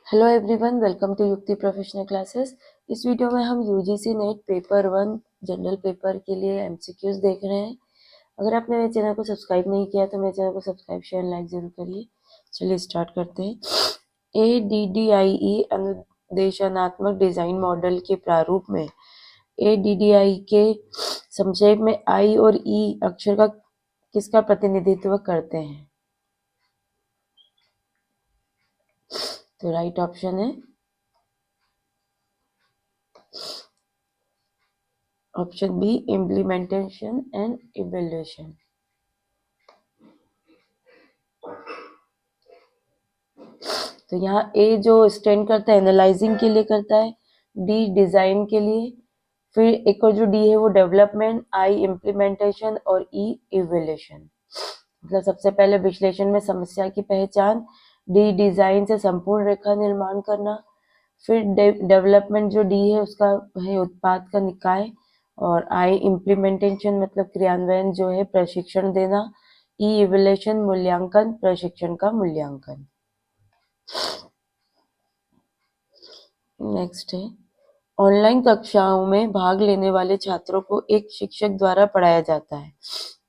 Hello everyone, welcome to युक्ति professional classes. इस video में हम UGC net paper 1 general paper के लिए एमसीक्यूज देख रहे हैं। अगर आपने मेरे चैनल को सब्सक्राइब नहीं किया तो मेरे चैनल को सब्सक्राइब शेयर लाइक जरूर करिए। चलिए स्टार्ट करते हैं। ADDIE अनुदेशात्मक डिजाइन मॉडल के प्रारूप में ADDIE के संक्षेप में I और E अक्षर का किसका प्रतिनिधित्व करते हैं? तो राइट ऑप्शन है option B, implementation and evaluation. तो यहाँ ए जो स्टैंड करता है एनालाइजिंग के लिए करता है, डी डिजाइन के लिए, फिर एक और जो डी है वो डेवलपमेंट, आई इम्प्लीमेंटेशन और ई इवेल्युएशन। मतलब सबसे पहले विश्लेषण में समस्या की पहचान, डी डिजाइन से संपूर्ण रेखा निर्माण करना, फिर डेवलपमेंट जो डी है उसका है उत्पाद का निकाय, और आई इम्प्लीमेंटेशन मतलब क्रियान्वयन जो है प्रशिक्षण देना, ई इवेल्युएशन मूल्यांकन प्रशिक्षण का मूल्यांकन। नेक्स्ट है, ऑनलाइन कक्षाओं में भाग लेने वाले छात्रों को एक शिक्षक द्वारा पढ़ाया जाता है।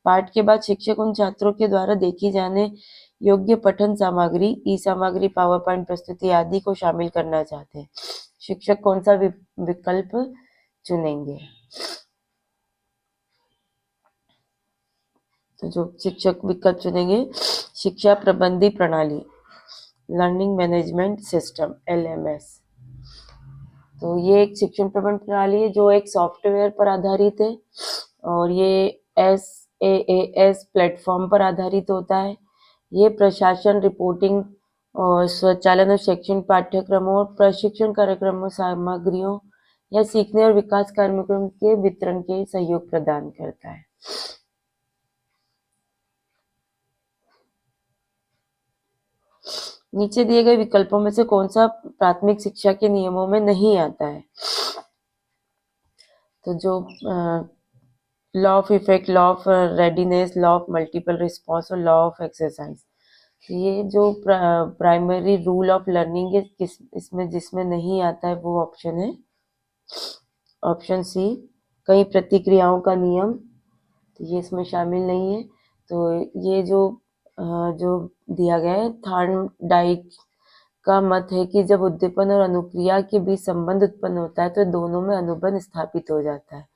पाठ के बाद शिक्षक उन छात्रों के द्वारा देखी जाने योग्य पठन सामग्री, ई सामग्री, पावर पॉइंट प्रस्तुति आदि को शामिल करना चाहते हैं। शिक्षक कौन सा विकल्प चुनेंगे? तो जो शिक्षक विकल्प चुनेंगे, शिक्षा प्रबंधी प्रणाली, लर्निंग मैनेजमेंट सिस्टम, LMS। तो ये एक शिक्षण प्रबंध प्रणाली है जो एक सॉफ्टवेयर पर आधारित है और ये SaaS प्लेटफॉर्म पर आधारित होता है। ये प्रशासन, रिपोर्टिंग और स्वचालन और शैक्षणिक पाठ्यक्रमों और प्रशिक्षण कार्यक्रमों, सामग्रियों या सीखने और विकास कार्यक्रम के वितरण के सहयोग प्रदान करता है। नीचे दिए गए विकल्पों में से कौन सा प्राथमिक शिक्षा के नियमों में नहीं आता है? तो जो law of effect, law of readiness, law of multiple response और लॉ ऑफ एक्सरसाइज, ये जो प्राइमरी रूल ऑफ लर्निंग है किस इसमें जिसमें नहीं आता है वो ऑप्शन है ऑप्शन सी, कई प्रतिक्रियाओं का नियम। तो ये इसमें शामिल नहीं है। तो ये जो दिया गया है, थॉर्नडाइक का मत है कि जब उद्दीपन और अनुक्रिया के बीच संबंध उत्पन्न होता है तो दोनों में अनुबंध स्थापित हो जाता है।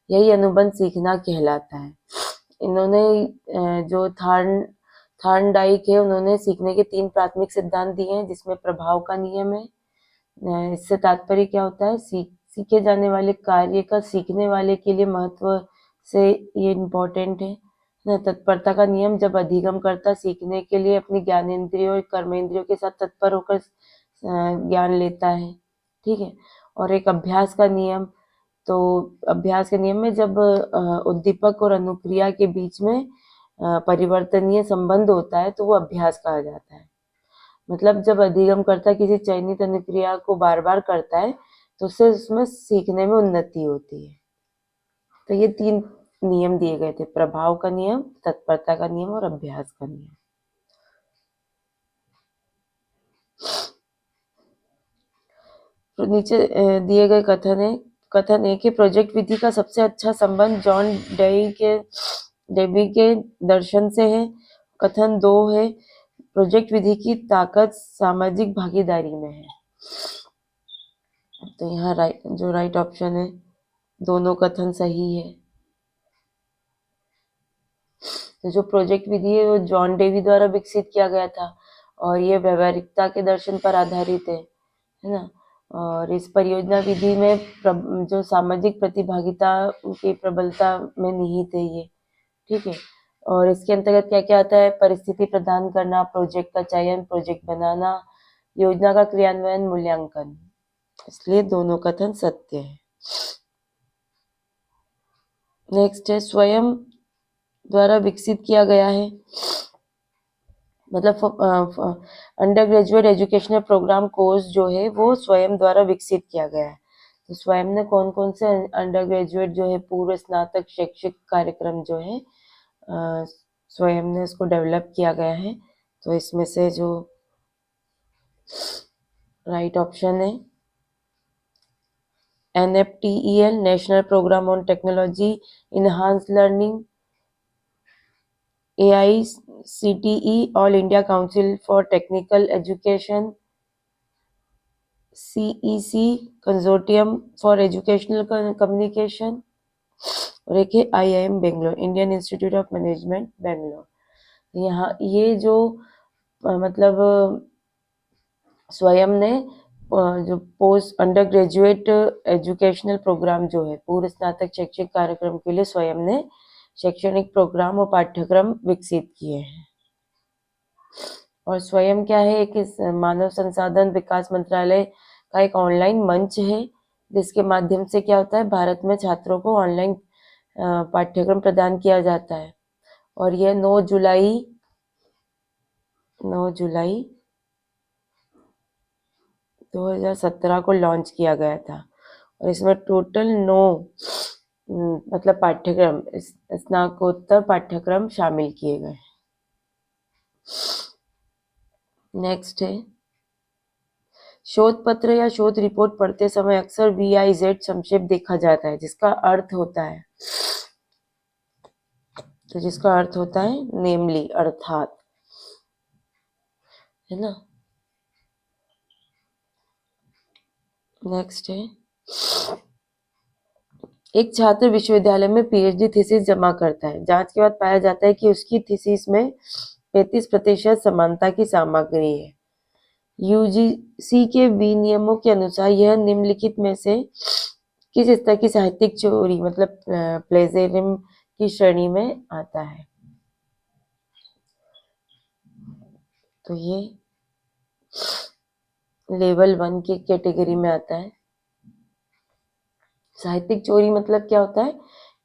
यही अनुबंध सीखना कहलाता है। इन्होंने जो थॉर्नडाइक है उन्होंने सीखने के 3 प्राथमिक सिद्धांत दिए हैं, जिसमें प्रभाव का नियम है। इससे तात्पर्य क्या होता है? सीखे जाने वाले कार्य का सीखने वाले के लिए महत्व से ये इम्पोर्टेंट है ना। तत्परता का नियम, जब अधिगमकर्ता सीखने के लिए अपनी ज्ञानेंद्रियों और कर्मेंद्रियों के साथ तत्पर होकर ज्ञान लेता है, ठीक है। और एक अभ्यास का नियम, तो अभ्यास के नियम में जब उद्दीपक और अनुक्रिया के बीच में परिवर्तनीय संबंध होता है तो वो अभ्यास कहा जाता है। मतलब जब अधिगमकर्ता किसी चयनित अनुक्रिया को बार बार करता है तो उससे उसमें सीखने में उन्नति होती है। तो ये 3 नियम दिए गए थे, प्रभाव का नियम, तत्परता का नियम और अभ्यास का नियम। तो नीचे दिए गए कथन है कि प्रोजेक्ट विधि का सबसे अच्छा संबंध जॉन डेवी के दर्शन से है। कथन 2 है, प्रोजेक्ट विधि की ताकत सामाजिक भागीदारी में है। तो यहाँ राइट ऑप्शन है, दोनों कथन सही है। तो जो प्रोजेक्ट विधि है वो जॉन डेवी द्वारा विकसित किया गया था और ये व्यवहारिकता के दर्शन पर आधारित है ना। और इस परियोजना विधि में जो सामाजिक प्रतिभागिता की प्रबलता में निहित है ये, ठीक है। और इसके अंतर्गत क्या क्या आता है? परिस्थिति प्रदान करना, प्रोजेक्ट का चयन, प्रोजेक्ट बनाना, योजना का क्रियान्वयन, मूल्यांकन। इसलिए दोनों कथन सत्य है। नेक्स्ट है, स्वयं द्वारा विकसित किया गया है। मतलब undergraduate educational programme course जो है वो स्वयं द्वारा विकसित किया गया है। तो स्वयं ने कौन कौन से अंडर ग्रेजुएट जो है पूर्व स्नातक शैक्षिक कार्यक्रम जो है स्वयं ने उसको डेवलप किया गया है। तो इसमें से जो राइट ऑप्शन है NFTEL, national programme on technology enhance learning, AICTE, all India council for technical education, CEC, consortium for educational communication, और एक है IIM Bangalore, Indian institute of management Bangalore. यहाँ ये जो मतलब स्वयं ने जो post undergraduate educational programme जो है, पूर्व स्नातक शैक्षिक कार्यक्रम के लिए स्वयं ने शैक्षणिक प्रोग्राम और पाठ्यक्रम विकसित किए हैं। और स्वयं क्या है, एक मानव संसाधन विकास मंत्रालय का एक ऑनलाइन मंच है, जिसके माध्यम से क्या होता है, भारत में छात्रों को ऑनलाइन पाठ्यक्रम प्रदान किया जाता है। और यह 9 जुलाई 2017 को लॉन्च किया गया था। और इसमें टोटल 9 मतलब पाठ्यक्रम, स्नातकोत्तर पाठ्यक्रम शामिल किए गए। नेक्स्ट है, शोध पत्र या शोध रिपोर्ट पढ़ते समय अक्सर VIZ संक्षेप देखा जाता है, जिसका अर्थ होता है, तो जिसका अर्थ होता है नेमली, अर्थात, है ना। नेक्स्ट है, एक छात्र विश्वविद्यालय में PhD थीसिस जमा करता है। जांच के बाद पाया जाता है कि उसकी थीसिस में 35% समानता की सामग्री है। UGC के विनियमों के अनुसार यह निम्नलिखित में से किस स्तर की साहित्यिक चोरी मतलब प्लेजेरिज्म की श्रेणी में आता है? तो ये लेवल 1 की कैटेगरी में आता है। साहित्यिक चोरी मतलब क्या होता है,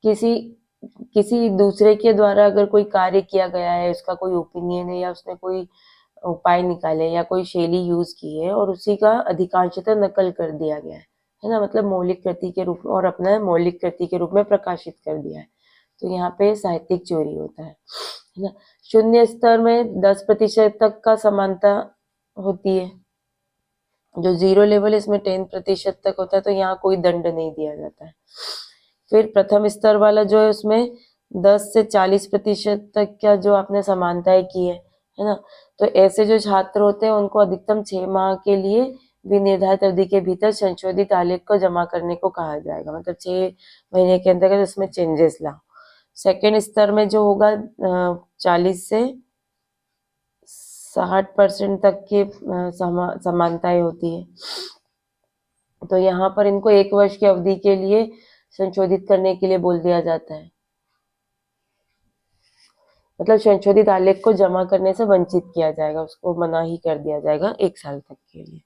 किसी दूसरे के द्वारा अगर कोई कार्य किया गया है, उसका कोई ओपिनियन है, या उसने कोई उपाय निकाले या कोई शैली यूज की है और उसी का अधिकांशतः नकल कर दिया गया है ना, मतलब मौलिक कृति के रूप में, और अपना मौलिक कृति के रूप में प्रकाशित कर दिया है, तो यहाँ पे साहित्यिक चोरी होता है ना। शून्य स्तर में 10% तक का समानता होती है। जो 0 लेवल है इसमें 10% तक होता है, तो यहाँ कोई दंड नहीं दिया जाता है। फिर प्रथम स्तर वाला जो है, उसमें 10 से 40% तक का जो आपने समानताएं की है ना, तो ऐसे जो छात्र होते हैं उनको अधिकतम 6 माह के लिए विनिर्धारित अवधि के भीतर संशोधित आलेख को जमा करने को कहा जाएगा, मतलब 6 महीने के अंतर्गत उसमें चेंजेस लाओ। सेकेंड स्तर में जो होगा 40 से 60% तक की समानताएं होती है, तो यहाँ पर इनको 1 वर्ष की अवधि के लिए संशोधित करने के लिए बोल दिया जाता है, मतलब संशोधित आलेख को जमा करने से वंचित किया जाएगा, उसको मना ही कर दिया जाएगा 1 साल तक के लिए।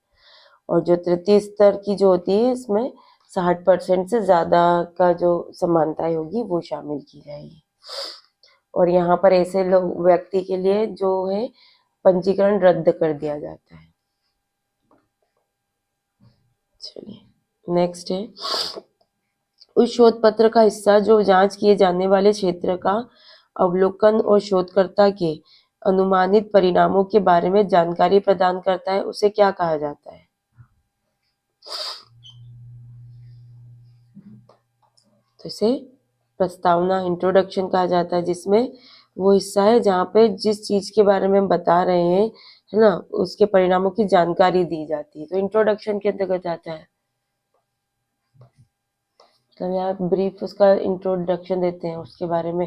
और जो तृतीय स्तर की जो होती है, इसमें 60% से ज्यादा का जो समानताएं होगी वो शामिल की जाएगी। और यहाँ पर ऐसे लोग व्यक्ति के लिए जो है पंजीकरण रद्द कर दिया जाता है। चलिए नेक्स्ट है, उस शोध पत्र का हिस्सा जो जांच किए जाने वाले क्षेत्र का अवलोकन और शोधकर्ता के अनुमानित परिणामों के बारे में जानकारी प्रदान करता है, उसे क्या कहा जाता है? तो इसे प्रस्तावना, इंट्रोडक्शन कहा जाता है, जिसमें वो हिस्सा है जहाँ पे जिस चीज के बारे में हम बता रहे हैं, है ना, उसके परिणामों की जानकारी दी जाती है, तो इंट्रोडक्शन के अंतर्गत आता है। तो यहाँ ब्रीफ उसका इंट्रोडक्शन देते हैं, उसके बारे में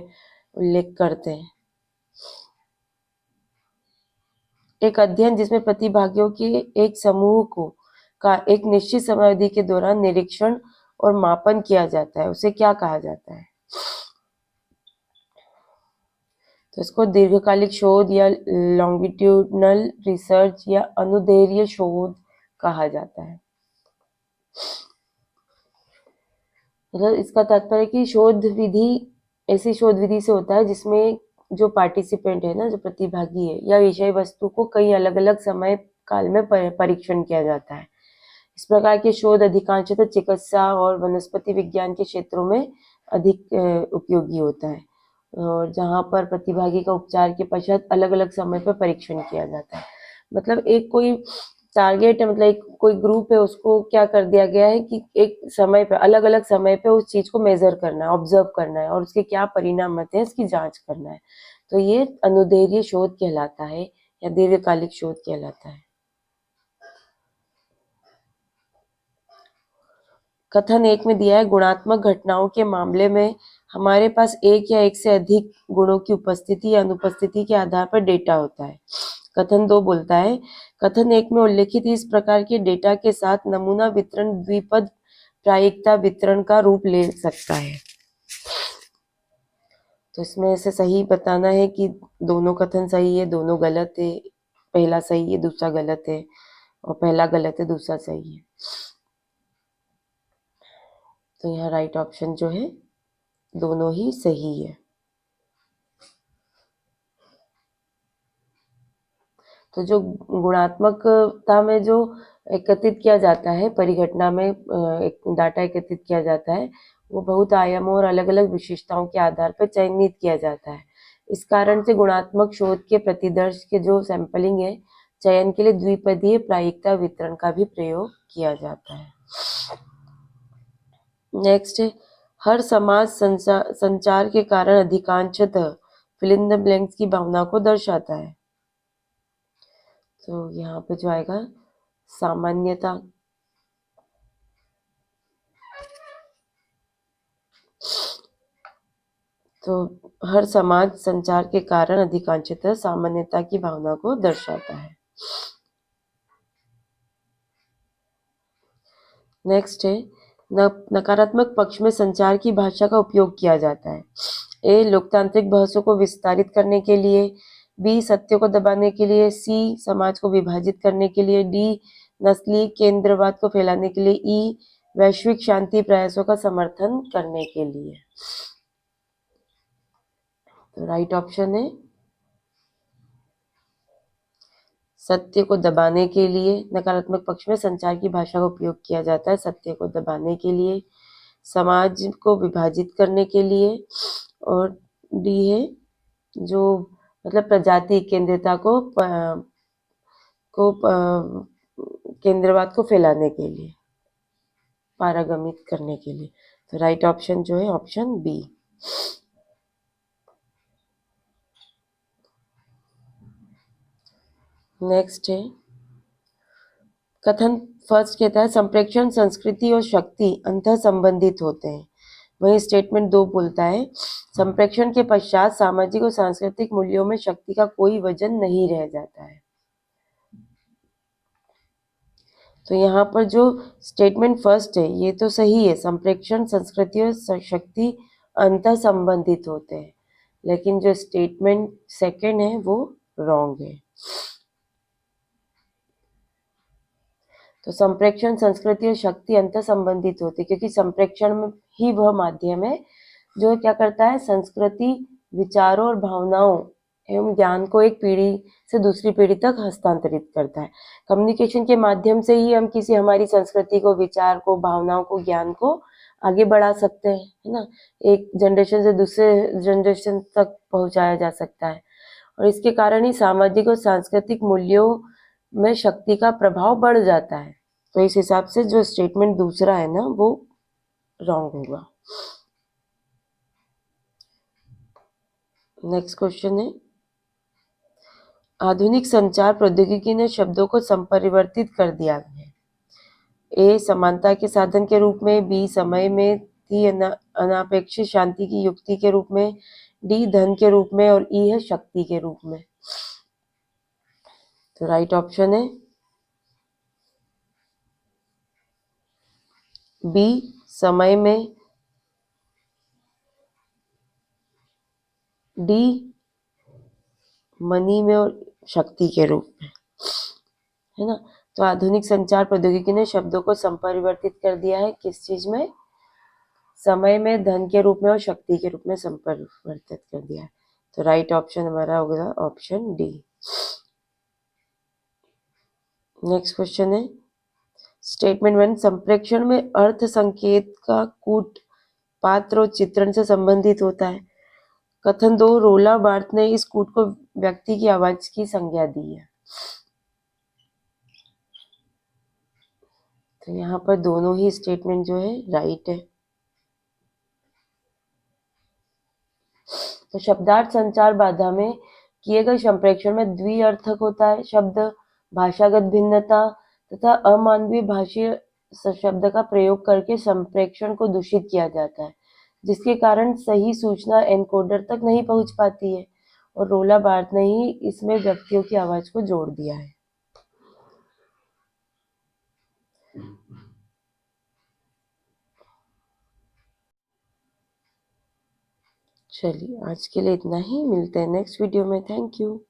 उल्लेख करते हैं। एक अध्ययन जिसमें प्रतिभागियों के एक समूह को का एक निश्चित समयावधि के दौरान निरीक्षण और मापन किया जाता है, उसे क्या कहा जाता है? तो इसको दीर्घकालिक शोध या लॉन्गिट्यूडनल रिसर्च या अनुदैर्घ्य शोध कहा जाता है। मतलब इसका तात्पर्य कि शोध विधि ऐसी शोध विधि से होता है जिसमें जो पार्टिसिपेंट है ना, जो प्रतिभागी है, या विषय वस्तु को कई अलग अलग समय काल में परीक्षण किया जाता है। इस प्रकार के शोध अधिकांशतः चिकित्सा और वनस्पति विज्ञान के क्षेत्रों में अधिक उपयोगी होता है, और जहाँ पर प्रतिभागी का उपचार के पश्चात अलग अलग समय पर परीक्षण किया जाता है। मतलब एक कोई टारगेट है, मतलब एक कोई ग्रुप है, उसको क्या कर दिया गया है कि एक समय पे, अलग अलग समय पे उस चीज को मेजर करना है, ऑब्जर्व करना है और उसके क्या परिणाम आते हैं इसकी जांच करना है। तो ये अनुदैर्घ्य शोध कहलाता है या दीर्घकालिक शोध कहलाता है। कथन 1 में दिया है, गुणात्मक घटनाओं के मामले में हमारे पास एक या एक से अधिक गुणों की उपस्थिति या अनुपस्थिति के आधार पर डेटा होता है। कथन 2 बोलता है, कथन 1 में उल्लेखित इस प्रकार के डेटा के साथ नमूना वितरण द्विपद प्रायिकता वितरण का रूप ले सकता है। तो इसमें से सही बताना है कि दोनों कथन सही है, दोनों गलत है, पहला सही है दूसरा गलत है, और पहला गलत है दूसरा सही है। तो यहाँ राइट ऑप्शन जो है दोनों ही सही है। तो जो गुणात्मकता में जो एकत्रित किया जाता है, परिघटना में एक डाटा एकत्रित किया जाता है, वो बहुत आयामों और अलग अलग विशेषताओं के आधार पर चयनित किया जाता है। इस कारण से गुणात्मक शोध के प्रतिदर्श के जो सैंपलिंग है, चयन के लिए द्विपदीय प्रायिकता वितरण का भी प्रयोग किया जाता है। नेक्स्ट है, हर समाज संचार के कारण अधिकांशतः फिल इन द ब्लैंक्स की भावना को दर्शाता है। तो यहाँ पे जो आएगा सामान्यता, तो हर समाज संचार के कारण अधिकांशतः सामान्यता की भावना को दर्शाता है। नेक्स्ट है, नकारात्मक पक्ष में संचार की भाषा का उपयोग किया जाता है। ए, लोकतांत्रिक बहसों को विस्तारित करने के लिए, बी, सत्य को दबाने के लिए, सी, समाज को विभाजित करने के लिए, डी, नस्लीय केंद्रवाद को फैलाने के लिए, ई, वैश्विक शांति प्रयासों का समर्थन करने के लिए। तो राइट ऑप्शन है सत्य को दबाने के लिए। नकारात्मक पक्ष में संचार की भाषा का उपयोग किया जाता है सत्य को दबाने के लिए, समाज को विभाजित करने के लिए, और डी है जो मतलब प्रजाति केंद्रिता को केंद्रवाद को फैलाने के लिए, पारगमित करने के लिए। तो राइट ऑप्शन जो है ऑप्शन बी। नेक्स्ट है, कथन फर्स्ट कहता है संप्रेक्षण संस्कृति और शक्ति अंतः संबंधित होते हैं। वही स्टेटमेंट 2 बोलता है, संप्रेक्षण के पश्चात सामाजिक और सांस्कृतिक मूल्यों में शक्ति का कोई वजन नहीं रह जाता है। तो यहाँ पर जो स्टेटमेंट फर्स्ट है ये तो सही है, संप्रेक्षण संस्कृति और शक्ति अंतः संबंधित होते हैं, लेकिन जो स्टेटमेंट सेकंड है वो रॉन्ग है। तो संप्रेक्षण संस्कृति और शक्ति अंतर संबंधित होते, क्योंकि संप्रेक्षण में ही वह माध्यम है जो क्या करता है, संस्कृति, विचारों और भावनाओं एवं ज्ञान को एक पीढ़ी से दूसरी पीढ़ी तक हस्तांतरित करता है। कम्युनिकेशन के माध्यम से ही हम किसी हमारी संस्कृति को, विचार को, भावनाओं को, ज्ञान को आगे बढ़ा सकते हैं, है ना। एक जनरेशन से दूसरे जनरेशन तक पहुंचाया जा सकता है, और इसके कारण ही सामाजिक और सांस्कृतिक मूल्यों में शक्ति का प्रभाव बढ़ जाता है। तो इस हिसाब से जो स्टेटमेंट दूसरा है ना वो रॉन्ग होगा। नेक्स्ट क्वेश्चन है, आधुनिक संचार प्रौद्योगिकी ने शब्दों को संपरिवर्तित कर दिया है। ए, समानता के साधन के रूप में, बी, समय में, सी, अनापेक्षित शांति की युक्ति के रूप में, डी, धन के रूप में, और ई है शक्ति के रूप में। तो राइट ऑप्शन है बी, समय में, डी, मनी में, और शक्ति के रूप में, है ना। तो आधुनिक संचार प्रौद्योगिकी ने शब्दों को संपरिवर्तित कर दिया है, किस चीज में, समय में, धन के रूप में और शक्ति के रूप में संपरिवर्तित कर दिया है। तो राइट ऑप्शन हमारा होगा ऑप्शन डी। नेक्स्ट क्वेश्चन है, स्टेटमेंट 1, संप्रेक्षण में अर्थ संकेत का कूट, पात्र और चित्रण से संबंधित होता है। कथन 2, रोला बार्थ ने इस कूट को व्यक्ति की आवाज की संज्ञा दी है। तो यहाँ पर दोनों ही स्टेटमेंट जो है राइट है। तो शब्दार्थ संचार बाधा में किए गए संप्रेषण में द्विअर्थक होता है शब्द, भाषागत भिन्नता तथा अमानवीय भाषीय शब्द का प्रयोग करके संप्रेषण को दूषित किया जाता है, जिसके कारण सही सूचना एनकोडर तक नहीं पहुंच पाती है। और रोला बार्थ ने ही इसमें व्यक्तियों की आवाज को जोड़ दिया है। चलिए आज के लिए इतना ही, मिलते हैं नेक्स्ट वीडियो में। Thank you.